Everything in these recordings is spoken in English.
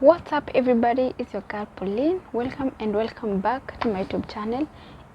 What's up everybody, it's your girl Pauline. Welcome back to my YouTube channel.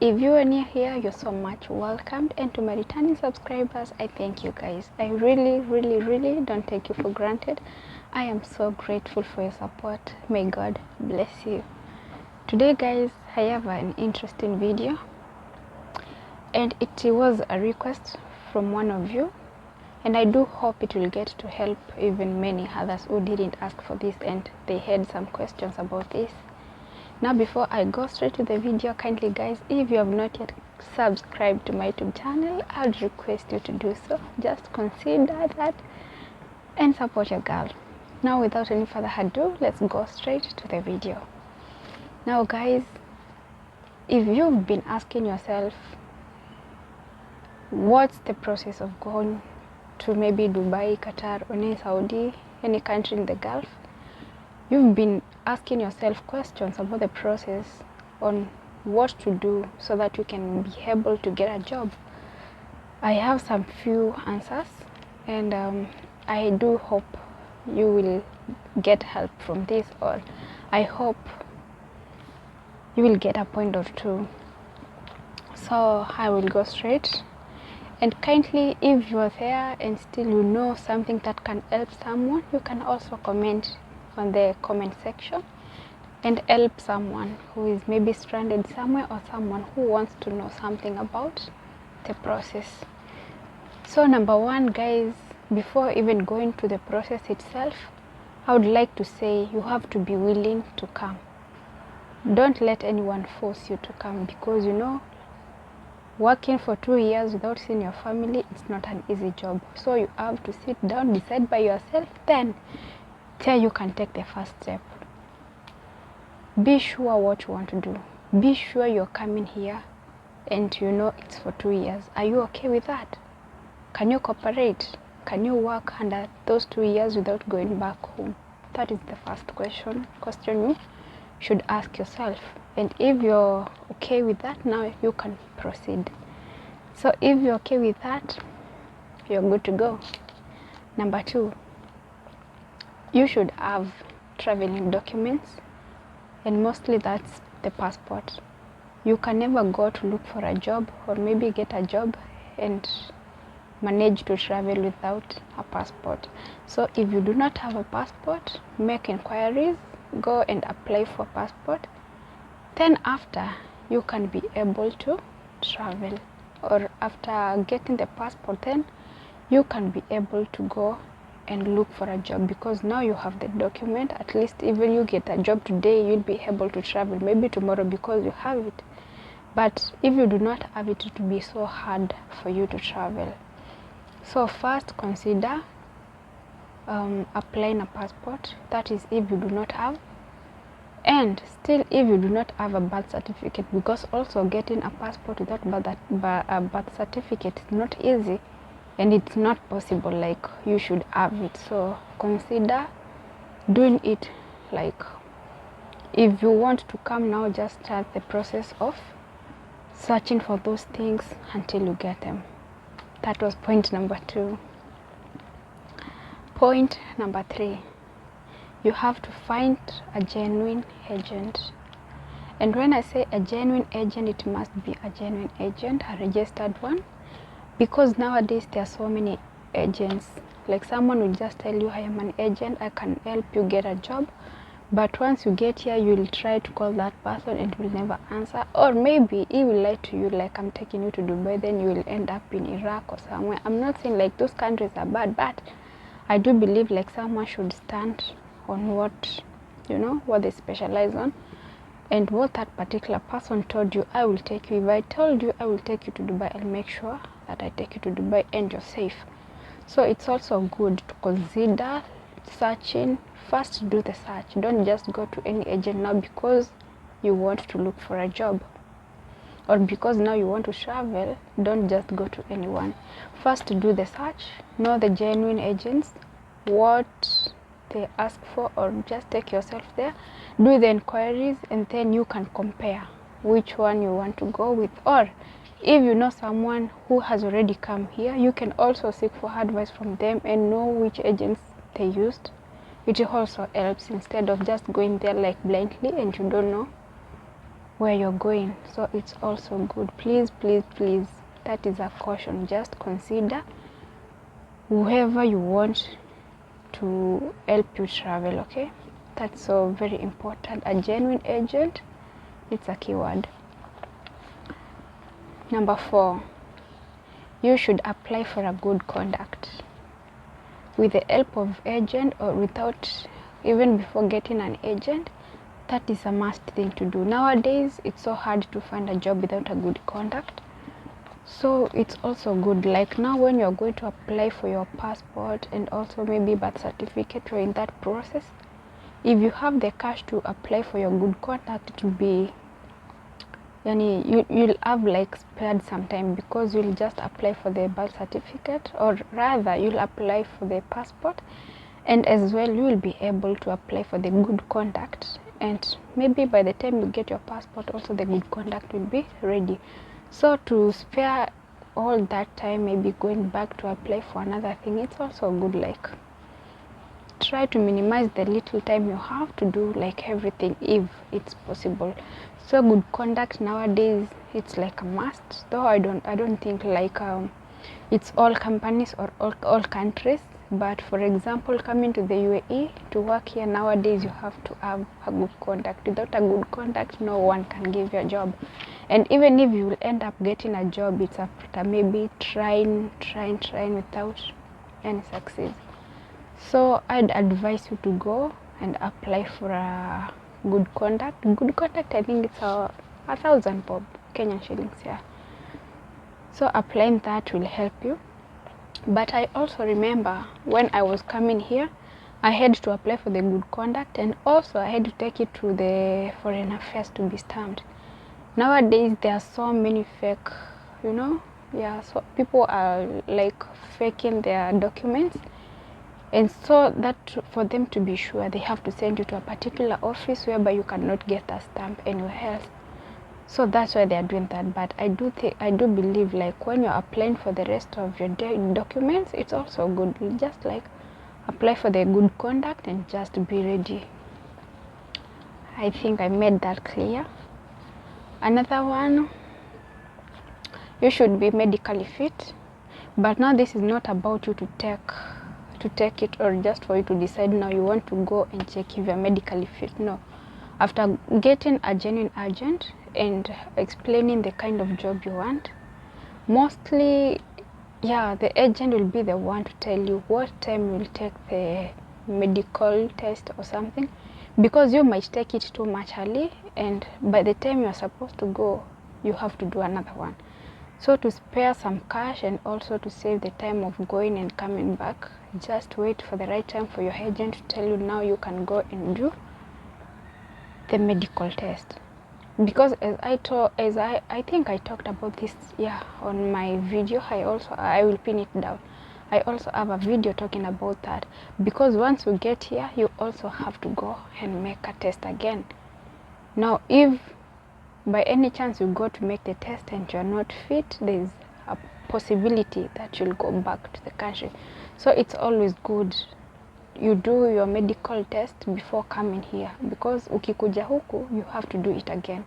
If you are new here, you're so much welcomed, and to my returning subscribers, I thank you guys. I really don't take you for granted. I am so grateful for your support. May God bless you. Today guys, I have an interesting video, and it was a request from one of you, and I do hope it will get to help even many others who didn't ask for this and they had some questions about this. Now before I go straight to the video, kindly guys, if you have not yet subscribed to my YouTube channel, I would request you to do so. Just consider that and support your girl. Now without any further ado, let's go straight to the video. Now guys, if you've been asking yourself what's the process of going to maybe Dubai, Qatar, or any Saudi, any country in the Gulf, you've been asking yourself questions about the process on what to do so that you can be able to get a job. I have some few answers, and I do hope you will get help from this, or I hope you will get a point or two. So I will go straight. And kindly, if you are there and still you know something that can help someone, you can also comment on the comment section and help someone who is maybe stranded somewhere, or someone who wants to know something about the process. So number one guys, before even going to the process itself, I would like to say you have to be willing to come. Don't let anyone force you to come, because you know, working for 2 years without seeing your family, it's not an easy job. So you have to sit down, decide by yourself, then till you can take the first step. Be sure what you want to do. Be sure you're coming here and you know it's for 2 years. Are you okay with that? Can you cooperate? Can you work under those 2 years without going back home? That is the first question you should ask yourself. And if you're okay with that, now you can proceed. So if you're okay with that, you're good to go. Number two, you should have traveling documents, and mostly that's the passport. You can never go to look for a job or maybe get a job and manage to travel without a passport. So if you do not have a passport, make inquiries, go and apply for a passport. Then after, you can be able to travel, or after getting the passport, then you can be able to go and look for a job, because now you have the document. At least even you get a job today, you'll be able to travel maybe tomorrow because you have it. But if you do not have it, it will be so hard for you to travel. So first consider applying a passport. That is if you do not have. And still, if you do not have a birth certificate, because also getting a passport without a birth certificate is not easy, and it's not possible. Like, you should have it. So consider doing it. Like, if you want to come now, just start the process of searching for those things until you get them. That was point number 2. Point number 3, you have to find a genuine agent. And when I say a genuine agent, it must be a genuine agent, a registered one, because nowadays there are so many agents. Like, someone will just tell you, I am an agent, I can help you get a job, but once you get here, you will try to call that person and will never answer, or maybe he will lie to you, like, I'm taking you to Dubai, then you will end up in Iraq or somewhere. I'm not saying like those countries are bad, but I do believe like someone should stand on what, you know, what they specialize on, and what that particular person told you. I will take you. If I told you I will take you to Dubai, I'll make sure that I take you to Dubai and you're safe. So it's also good to consider searching. First, do the search. Don't just go to any agent now because you want to look for a job, or because now you want to travel. Don't just go to anyone. First, do the search, know the genuine agents, what they ask for, or just take yourself there, do the inquiries, and then you can compare which one you want to go with. Or if you know someone who has already come here, you can also seek for advice from them and know which agents they used it also helps instead of just going there like blindly and you don't know where you're going. So it's also good. Please, please, please, that is a caution. Just consider whoever you want to help you travel, okay? That's so very important. A genuine agent, it's a keyword. Number 4, you should apply for a good conduct. With the help of agent or without, even before getting an agent, that is a must thing to do. Nowadays, it's so hard to find a job without a good conduct. So it's also good, like now when you're going to apply for your passport and also maybe birth certificate, or in that process, if you have the cash to apply for your good conduct, it will be, you'll have like spared some time, because you'll just apply for the birth certificate, or rather you'll apply for the passport, and as well you will be able to apply for the good conduct, and maybe by the time you get your passport also the good conduct will be ready. So to spare all that time, maybe going back to apply for another thing, it's also good. Like, try to minimize the little time you have to do like everything if it's possible. So good conduct nowadays, it's like a must, though I don't think like it's all companies or all countries, but for example, coming to the UAE to work here nowadays, you have to have a good conduct. Without a good conduct, no one can give you a job, and even if you will end up getting a job, it's after maybe trying without any success. So I'd advise you to go and apply for a good conduct. Good conduct, I think it's a 1,000 bob Kenyan shillings, yeah. So applying that will help you. But I also remember when I was coming here, I had to apply for the good conduct, and also I had to take it to the foreign affairs to be stamped. Nowadays there are so many fake, so people are like faking their documents, and so that for them to be sure, they have to send you to a particular office whereby you cannot get a stamp anywhere else. So that's why they are doing that. But I do believe, like, when you're applying for the rest of your documents, it's also good. Just like apply for the good conduct and just be ready. I think I made that clear. Another one, you should be medically fit. But now this is not about you to take it, or just for you to decide now you want to go and check if you're medically fit. No. After getting a genuine agent and explaining the kind of job you want, mostly, the agent will be the one to tell you what time you will take the medical test or something, because you might take it too much early, and by the time you are supposed to go, you have to do another one. So to spare some cash and also to save the time of going and coming back, just wait for the right time for your agent to tell you now you can go and do the medical test. Because as I think I talked about this on my video, I will pin it down. I also have a video talking about that, because once you get here, you also have to go and make a test again. Now if by any chance you go to make the test and you are not fit, there is a possibility that you'll go back to the country. So it's always good you do your medical test before coming here, because ukikuja huku you have to do it again.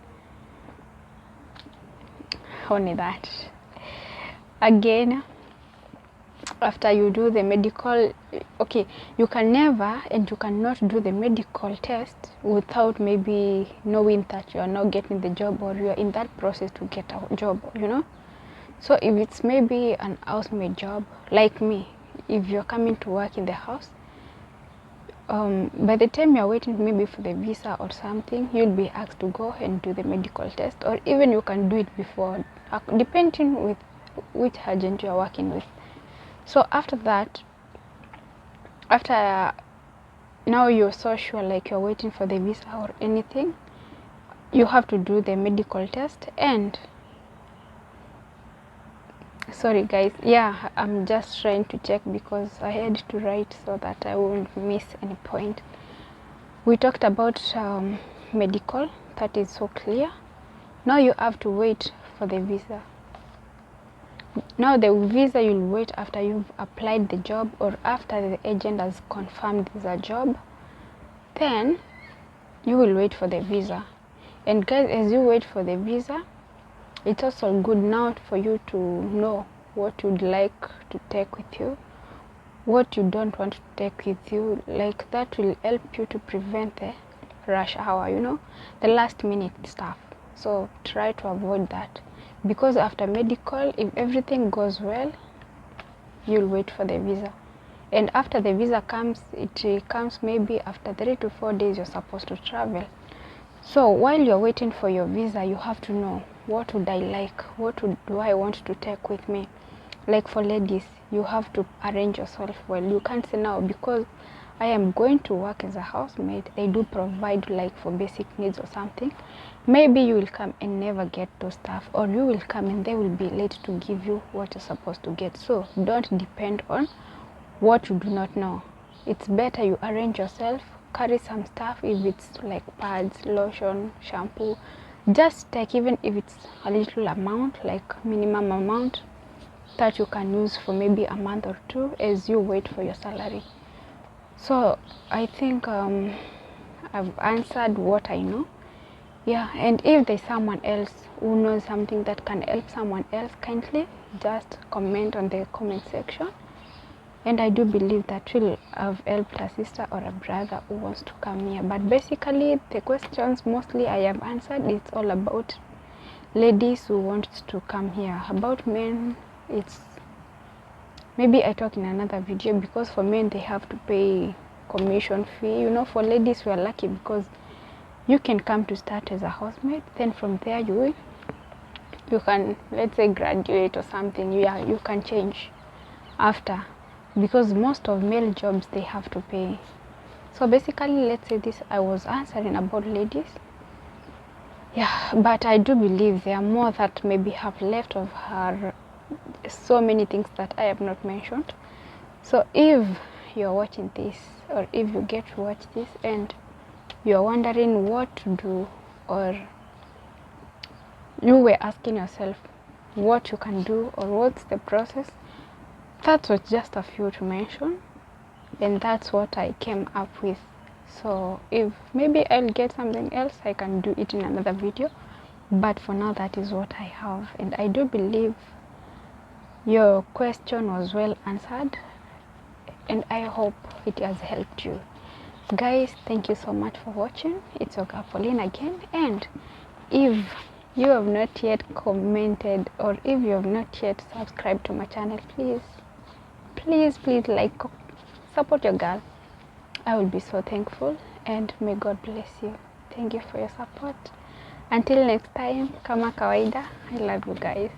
Only that. Again, after you do the medical, you can never and you cannot do the medical test without maybe knowing that you are not getting the job, or you are in that process to get a job, So if it's maybe an housemaid job, like me, if you're coming to work in the house, by the time you're waiting maybe for the visa or something, you'll be asked to go and do the medical test, or even you can do it before, depending with which agent you're working with. So after that, now you're so sure, like you're waiting for the visa or anything, you have to do the medical test. And sorry guys, I'm just trying to check because I had to write so that I won't miss any point. We talked about medical, that is so clear. Now you have to wait for the visa. Now the visa you'll wait after you've applied the job, or after the agent has confirmed there's a job, then you will wait for the visa. And guys, as you wait for the visa, it's also good now for you to know what you'd like to take with you, what you don't want to take with you. Like that will help you to prevent the rush hour, you know, the last minute stuff. So try to avoid that, because after medical, if everything goes well, you'll wait for the visa. And after the visa comes, it comes maybe after 3 to 4 days you're supposed to travel. So while you're waiting for your visa, you have to know, what would I like, do I want to take with me. Like for ladies, you have to arrange yourself well. You can't say now, because I am going to work as a housemaid, they do provide like for basic needs or something. Maybe you will come and never get those stuff, or you will come and they will be late to give you what you're supposed to get. So don't depend on what you do not know. It's better you arrange yourself, carry some stuff, if it's like pads, lotion, shampoo, just take, even if it's a little amount, like minimum amount that you can use for maybe a month or two as you wait for your salary. So I think I've answered what I know. Yeah, and if there's someone else who knows something that can help someone else, kindly just comment on the comment section. And I do believe that will have helped a sister or a brother who wants to come here. But basically the questions mostly I have answered, it's all about ladies who want to come here. About men, it's maybe I talk in another video, because for men they have to pay commission fee. You know, for ladies we are lucky because you can come to start as a housemaid, then from there you can, let's say, graduate or something. You can change after, because most of male jobs they have to pay. So basically, let's say this, I was answering about ladies. Yeah, but I do believe there are more that maybe have left of her, so many things that I have not mentioned. So if you're watching this, or if you get to watch this and you're wondering what to do, or you were asking yourself what you can do or what's the process, that was just a few to mention, and that's what I came up with. So if maybe I'll get something else, I can do it in another video, but for now that is what I have. And I do believe your question was well answered, and I hope it has helped you. Guys, thank you so much for watching. It's your girl Pauline again, and if you have not yet commented, or if you have not yet subscribed to my channel, please like, support your girl. I will be so thankful, and may God bless you. Thank you for your support. Until next time, kama kawaida, I love you guys.